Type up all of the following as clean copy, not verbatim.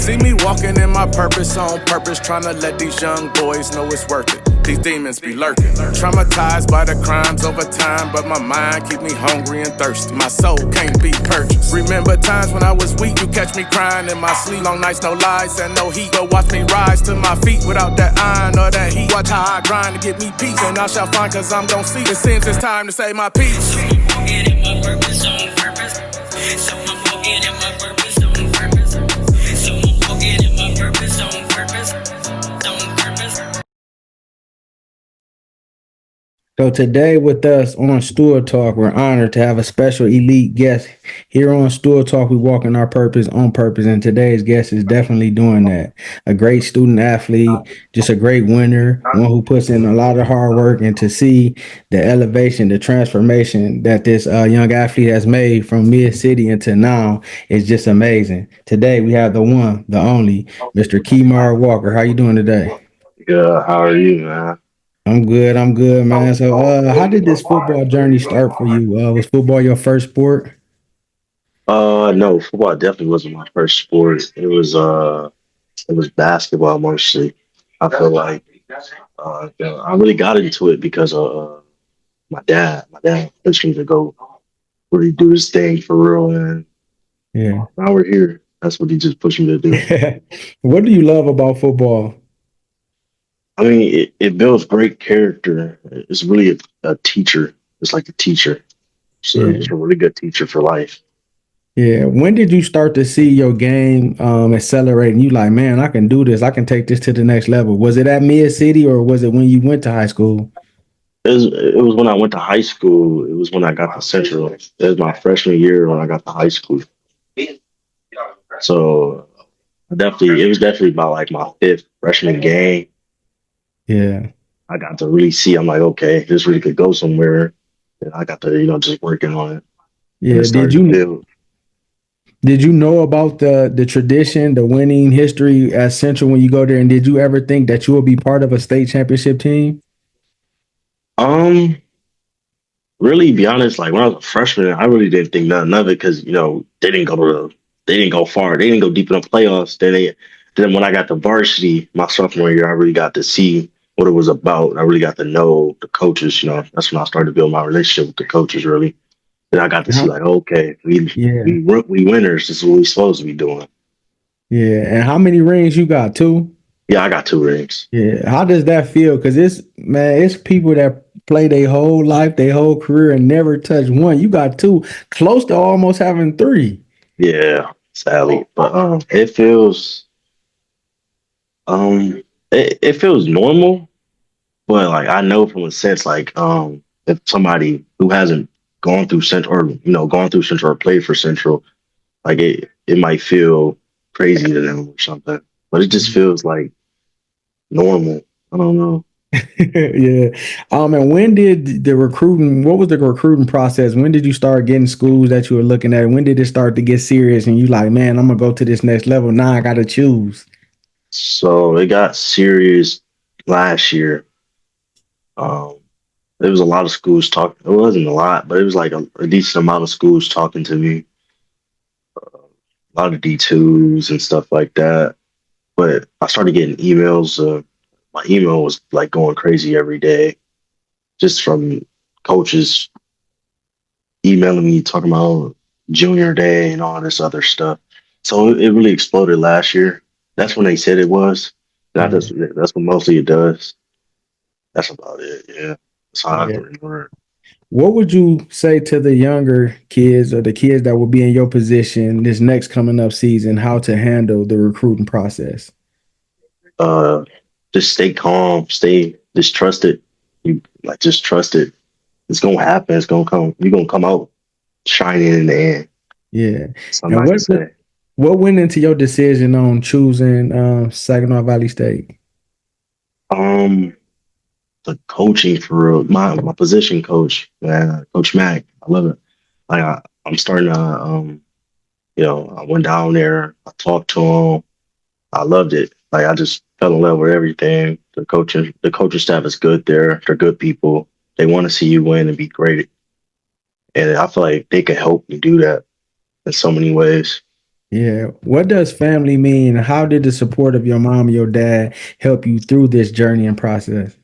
See me walking in my purpose on purpose, trying to let these young boys know it's worth it. These demons be lurking, traumatized by the crimes over time, but my mind keep me hungry and thirsty. My soul can't be purchased. Remember times when I was weak, you catch me crying in my sleep. Long nights, no lies, and no heat. But watch me rise to my feet without that iron or that heat. Watch how I grind to get me peace, and I shall find, cause I'm gon' see. It seems it's time to say my piece. So I'm walking in my purpose on purpose. So I'm walking in my purpose on purpose. So I'm walking in my purpose on purpose. On purpose. So today with us on Stool Talk, we're honored to have a special elite guest. Here on Stool Talk, we walk in our purpose on purpose, and today's guest is definitely doing that. A great student athlete, just a great winner, one who puts in a lot of hard work, and to see the elevation, the transformation that this young athlete has made from mid-city into now is just amazing. Today we have the one, the only, Mr. KeMar Walker. How you doing today? Good. How are you, man? I'm good, man. So, how did this football journey start for you? Was football your first sport? No, football definitely wasn't my first sport. It was basketball mostly. I feel like I really got into it because of my dad. My dad pushed me to go really do this thing for real, and Yeah. now we're here. That's what he just pushed me to do. What do you love about football? I mean, it builds great character. It's really a teacher. It's like a teacher. So Yeah. it's a really good teacher for life. Yeah. When did you start to see your game accelerate and you like, man, I can do this. I can take this to the next level. Was it at Mid City or was it when you went to high school? It was when I went to high school. It was when I got to Central. It was my freshman year when I got to high school. So it was definitely about like my fifth freshman game. Yeah. I got to really see. I'm like, okay, this really could go somewhere. And I got to, just working on it, and it Yeah. started to build. Did you know about the tradition, the winning history at Central when you go there? And did you ever think that you would be part of a state championship team? Um, Really, be honest, like when I was a freshman, I really didn't think nothing of it because they didn't go far, they didn't go deep in the playoffs. Then when I got to varsity my sophomore year, I really got to see what it was about. I really got to know the coaches. That's when I started to build my relationship with the coaches. Really, then I got to see How- like, okay, Yeah. we winners. This is what we supposed to be doing. Yeah. And how many rings you got? Two? Yeah, I got two rings. Yeah. How does that feel? Because it's people that play their whole life, their whole career, and never touch one. You got two, close to almost having three. Yeah, sadly, but it feels normal. But like I know from a sense, like if somebody who hasn't gone through Central or gone through Central or played for Central, like it might feel crazy to them or something. But it just feels like normal. I don't know. Yeah. And when did the recruiting, what was the recruiting process? When did you start getting schools that you were looking at? When did it start to get serious and you like, man, I'm gonna go to this next level. Now I gotta choose. So it got serious last year. Um, there was a lot of schools talking. It wasn't a lot, but it was like a decent amount of schools talking to me. A lot of D2s and stuff like that. But I started getting emails. My email was like going crazy every day, just from coaches emailing me talking about junior day and all this other stuff. So it really exploded last year. That's when they said it was. Yeah. That's what mostly it does. That's about it. Yeah, that's how I have Yeah. to remember it. What would you say to the younger kids or the kids that will be in your position this next coming up season, how to handle the recruiting process? Uh, just stay calm. Just trust it. You like just trust it. It's gonna happen. It's gonna come. You're gonna come out shining in the end. Yeah. Something And I can say. what went into your decision on choosing Saginaw Valley State? Um, the coaching for real. My position coach, Coach Mac. I love it. Like I'm starting to I went down there. I talked to him. I loved it. Like I just fell in love with everything. The coaching staff is good there. They're good people. They want to see you win and be great. And I feel like they could help me do that in so many ways. Yeah. What does family mean? How did the support of your mom or your dad help you through this journey and process?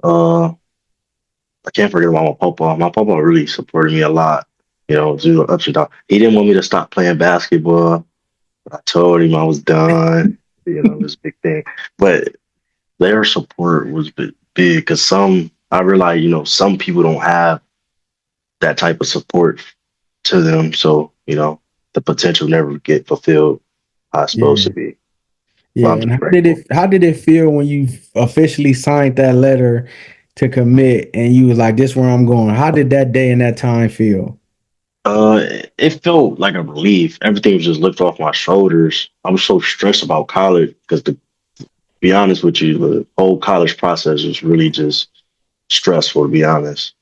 Uh, I can't forget about my papa. My papa really supported me a lot. Through the ups and downs. He didn't want me to stop playing basketball. I told him I was done. It was a big thing. But their support was big because I realized, some people don't have that type of support to them. So, the potential never get fulfilled how it's supposed to Yeah. be. But Yeah. I'm And just grateful. how did it feel when you officially signed that letter to commit and you was like, this is where I'm going? How did that day and that time feel? It felt like a relief. Everything was just lifted off my shoulders. I was so stressed about college because, to be honest with you, the whole college process was really just stressful, to be honest.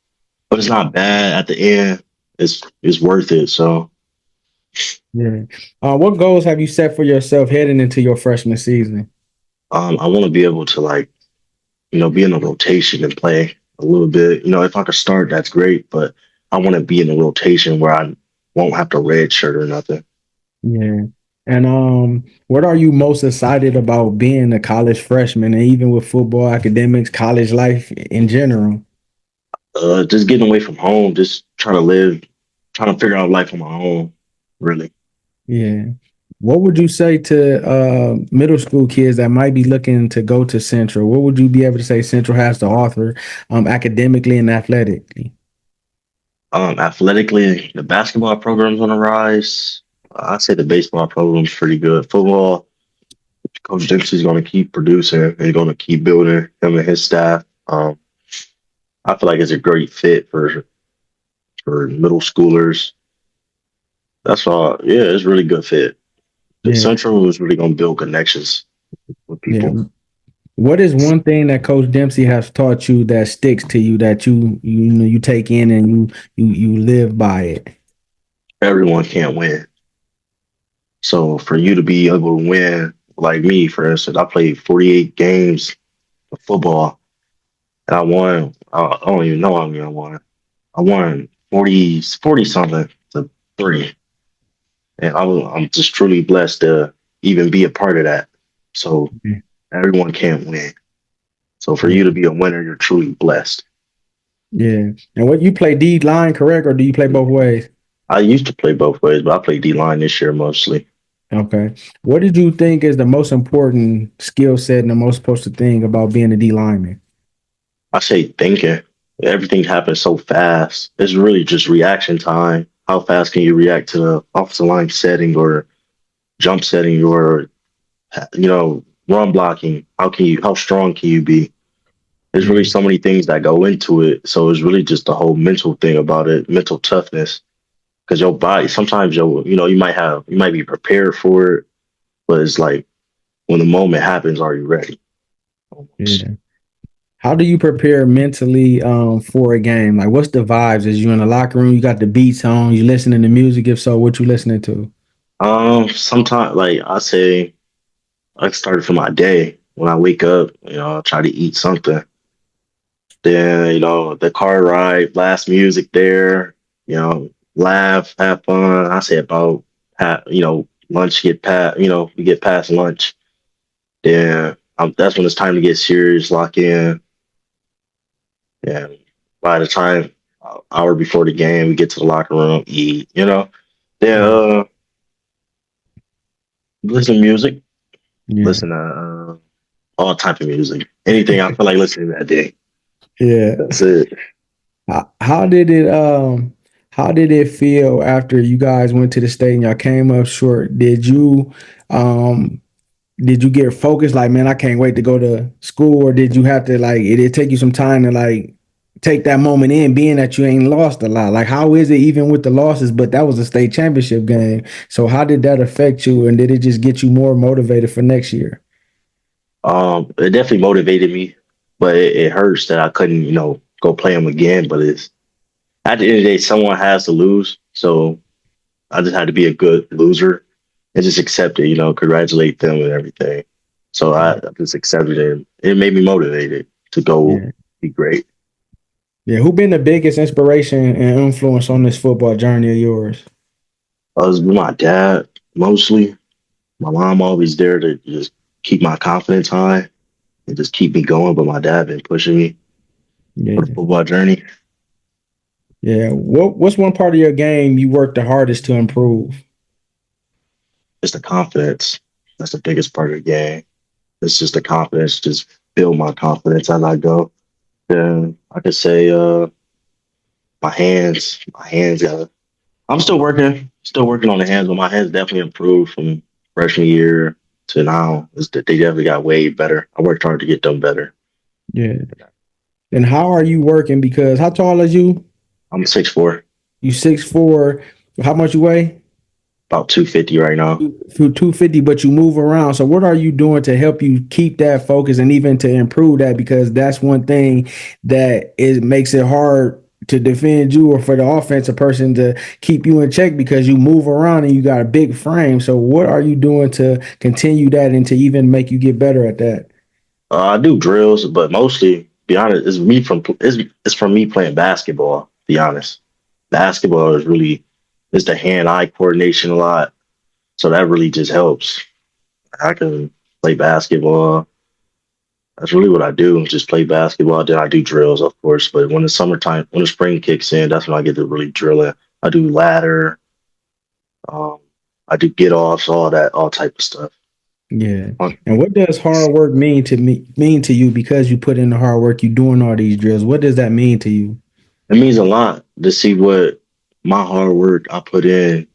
But it's not bad at the end. It's worth it. So Yeah. What goals have you set for yourself heading into your freshman season? I want to be able to be in a rotation and play a little bit. If I could start, that's great. But I want to be in a rotation where I won't have to red shirt or nothing. Yeah. And what are you most excited about being a college freshman and even with football, academics, college life in general? Just getting away from home, just trying to figure out life on my own, really. Yeah. What would you say to middle school kids that might be looking to go to Central? What would you be able to say Central has to offer academically and athletically? Athletically, the basketball program's on the rise. I'd say the baseball program's pretty good. Football, Coach Dempsey's going to keep producing and going to keep building him and his staff. I feel like it's a great fit for middle schoolers. That's all. Yeah, it's a really good fit. The Yeah. Central is really going to build connections with Yeah. people. What is one thing that Coach Dempsey has taught you that sticks to you that you take in and you live by it? Everyone can't win. So for you to be able to win, like me, for instance, I played 48 games of football and I won. I don't even know how many I won. I won 40 something to three. And I'm just truly blessed to even be a part of that. So everyone can't win. So for Yeah. you to be a winner, you're truly blessed. Yeah. And what you play D line, correct, or do you play both ways? I used to play both ways, but I play D line this year mostly. Okay. What did you think is the most important skill set and the most supposed thing about being a D lineman? I say thinking. Everything happens so fast. It's really just reaction time. How fast can you react to the offensive line setting or jump setting or run blocking? How strong can you be? There's really Yeah. so many things that go into it. So it's really just the whole mental thing about it, mental toughness. Because your body, sometimes you might be prepared for it, but it's like when the moment happens, are you ready? Almost. Yeah. How do you prepare mentally for a game? Like what's the vibes? Is you in the locker room, you got the beats on, you listening to music? If so, what you listening to? Sometimes like I say, I started for my day. When I wake up, I try to eat something. Then, the car ride, blast music there, laugh, have fun. I say about, lunch get past, we get past lunch. Then that's when it's time to get serious, lock in. And by the time, hour before the game, we get to the locker room, eat. Then Yeah. listen to music, Yeah. listen to all type of music. Anything I feel like listening that day. Yeah. That's it. How did how did it feel after you guys went to the state and y'all came up short? Um did you get focused like, man, I can't wait to go to school, or did you have to like it take you some time to like take that moment in, being that you ain't lost a lot? Like how is it even with the losses, but that was a state championship game. So how did that affect you, and did it just get you more motivated for next year? It definitely motivated me, but it hurts that I couldn't, go play them again. But it's at the end of the day, someone has to lose. So I just had to be a good loser and just accept it, congratulate them and everything. So I just accepted it. It made me motivated to go Yeah. be great. Yeah. Who been the biggest inspiration and influence on this football journey of yours? It was my dad. mostly. My mom always there to just keep my confidence high and just keep me going. But my dad been pushing me for the Yeah. football journey. Yeah. What's one part of your game you work the hardest to improve? It's the confidence. That's the biggest part of the game. It's just the confidence. Just build my confidence as I go. Then I could say my hands. My hands. I'm still working on the hands, but my hands definitely improved from freshman year to now. Is that they definitely got way better. I worked hard to get them better. Yeah. And how are you working? Because how tall are you? I'm 6'4", You 6'4". How much you weigh? about 250 right now. 250, but you move around. So what are you doing to help you keep that focus and even to improve that? Because that's one thing that makes it hard to defend you or for the offensive person to keep you in check because you move around and you got a big frame. So what are you doing to continue that and to even make you get better at that? I do drills, but mostly, be honest, it's from me playing basketball. Be honest, basketball is really it's the hand-eye coordination a lot, so that really just helps. I can play basketball. That's really what I do. Just play basketball. Then I do drills, of course. But when the summertime, when the spring kicks in, that's when I get to really drill it. I do ladder. Um, I do get offs, all that, all type of stuff. Yeah. It And what does hard work mean to you because you put in the hard work, you doing all these drills? What does that mean to you? means a lot to see what my hard work I put in,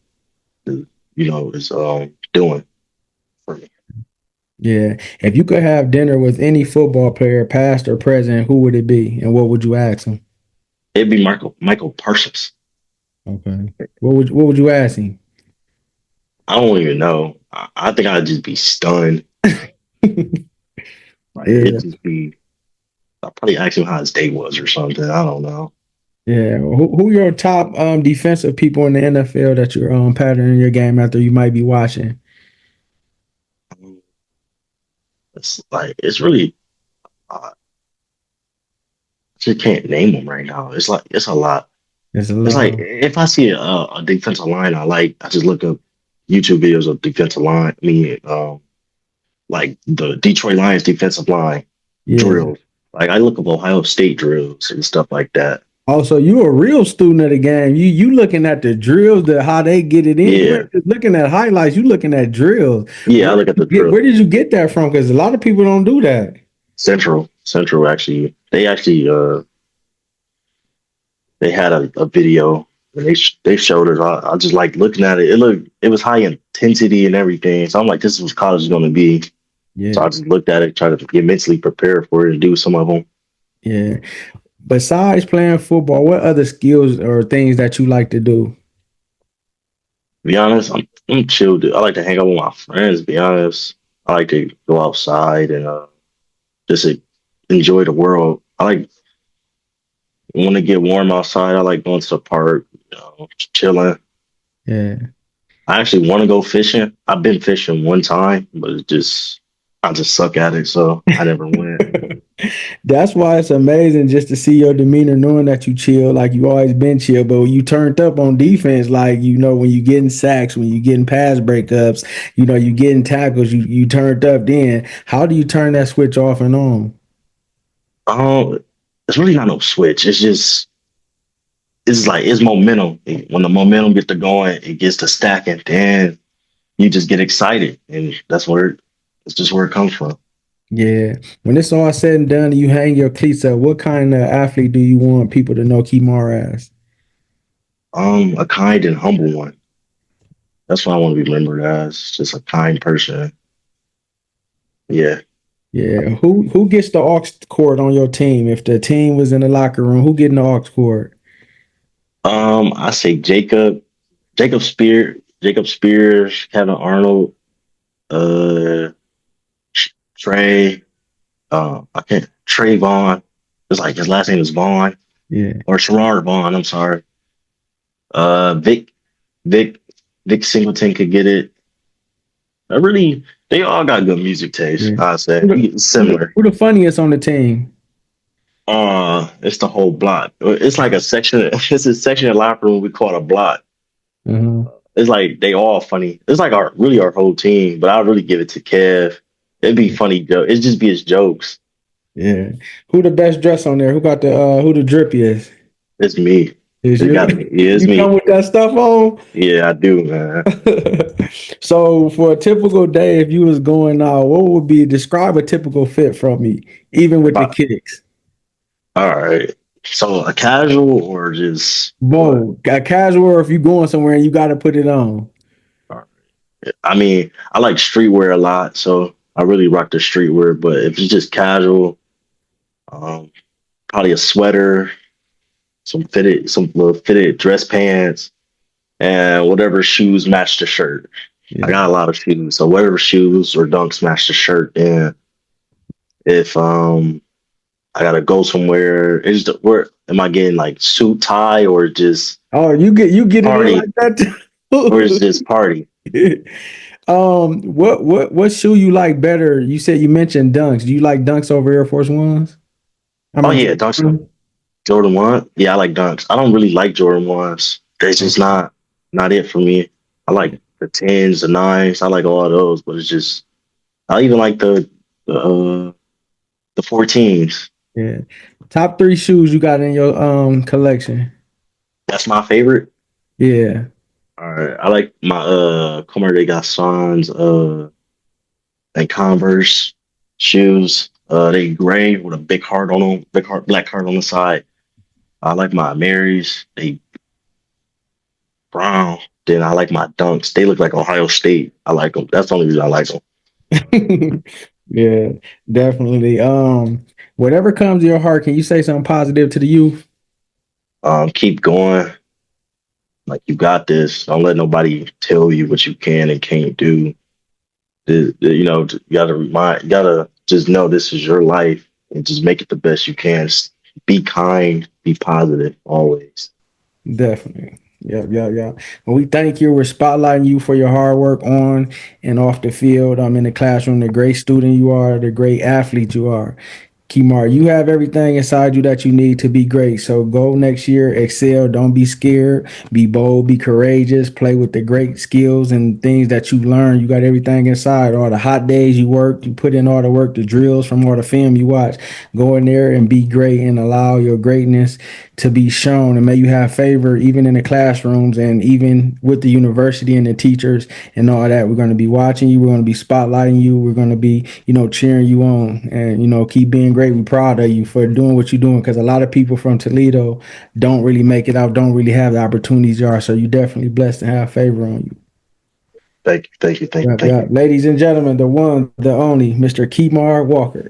is doing for me. Yeah. If you could have dinner with any football player, past or present, who would it be? And what would you ask him? It'd be Michael Parsons. Okay. What would you ask him? I don't even know. I think I'd just be stunned. Like Yeah. it'd just be. I'd probably ask him how his day was or something. I don't know. Yeah. Who your top defensive people in the NFL that you're patterning your game after you might be watching? It's like it's really. I just can't name them right now. It's like it's a lot. It's a It's like lot. if I see a defensive line I just look up YouTube videos of defensive line. Like the Detroit Lions defensive line Yeah. drills. Like I look up Ohio State drills and stuff like that. Also, you a real student of the game. You looking at the drills, the how they get it in. You Yeah, ain't just looking at highlights. You looking at drills. yeah. I look at the Where drill. did you get that from? Because a lot of people don't do that. Central actually. They had a video and they showed it. I just like looking at it. It was high intensity and everything. So I'm like, this is what college is going to be. So Yeah, I just looked at it, tried to get mentally prepared for it and do some of them. yeah. Besides playing football, what other skills or things that you like to do? To be honest, I'm chill, dude. I like to hang out with my friends. To be honest, I like to go outside and just enjoy the world. I like when it get warm outside. I like going to the park, chilling. Yeah. I actually want to go fishing. I've been fishing one time, but I just suck at it, so I never went. That's why it's amazing just to see your demeanor, knowing that you chill, like you always been chill. But when you turned up on defense, like when you getting sacks, when you getting pass breakups, you getting tackles, you turned up. Then how do you turn that switch off and on? Um, it's really not no switch. It's like it's momentum. When the momentum gets to going, it gets to stacking. Then you just get excited, and it's just where it comes from. Yeah. When it's all said and done, and you hang your cleats up. What kind of athlete do you want people to know KeMar as? A kind and humble one. That's what I want to be remembered as. Just a kind person. Yeah. Yeah. Who gets the aux cord on your team? If the team was in the locker room, who getting the aux cord? I say Jacob Spears, Kevin Arnold, uh, Trey. I can't Trey Vaughn. It's like his last name is Vaughn Yeah. or Sherrard Vaughn. I'm sorry. Vic, Vic, Vic Singleton could get it. They all got good music taste. Yeah. I say similar. Who the funniest on the team? It's the whole block. It's like a section. It's a section of the locker room we call a block. Uh-huh. It's like they all funny. It's like our whole team, but I really give it to Kev. It'd be funny joke. It'd just be his jokes. Yeah. Who the best dress on there? Who got the who the drippiest? It's me. Is It you? got me. Yeah, it's You come me. with that stuff on? Yeah, I do, man. So for a typical day, if you was going out, what would be describe a typical fit from me, even with the But kicks? all right. So a casual or just what? Boom. A casual or if you going somewhere and you gotta put it on. All right. I mean, I like streetwear a lot, so I really rock the streetwear. But if it's just casual, um, probably a sweater, some little fitted dress pants, and whatever shoes match the shirt. I Yeah. got a lot of shoes, so whatever shoes or dunks match the shirt. And if I gotta go somewhere, where am I getting like suit tie or just Oh, you get it in party like that or is too? just party? What shoe you like better? You said you mentioned dunks. Do you like dunks over Air Force Ones? I Oh mean, yeah, dunks. Jordan 1. Yeah, I like dunks. I don't really like Jordan 1s. They're just not it for me. I like the 10s, the 9s. I like all of those, but it's just I even like the 14s. yeah. Top three shoes you got in your collection. That's my favorite. Yeah. All right. I like my Comme des Garçons and Converse shoes. They gray with a big heart on them, big heart, black heart on the side. I like my Marys. They brown. Then I like my Dunks. They look like Ohio State. I like them. That's the only reason I like them. Yeah, definitely. Whatever comes to your heart, can you say something positive to the youth? Keep going. Like you got this. Don't let nobody tell you what you can and can't do. You gotta just know this is your life and just make it the best you can. Be kind, be positive always. Definitely. Yep. Well, we thank you. We're spotlighting you for your hard work on and off the field. I'm in the classroom, the great student you are, the great athlete you are. KeMar, you have everything inside you that you need to be great. So go next year, excel. Don't be scared. Be bold. Be courageous. Play with the great skills and things that you learn. You got everything inside. All the hot days you work, you put in all the work, the drills from all the film you watch. Go in there and be great and allow your greatness to be shown. And may you have favor even in the classrooms and even with the university and the teachers and all that. We're going to be watching you. We're going to be spotlighting you. We're going to be, cheering you on and, keep being great. We're proud of you for doing what you're doing because a lot of people from Toledo don't really make it out, don't really have the opportunities you are. So you're definitely blessed to have favor on you. Thank you. Yeah. Ladies and gentlemen, the one, the only, Mr. KeMar Walker.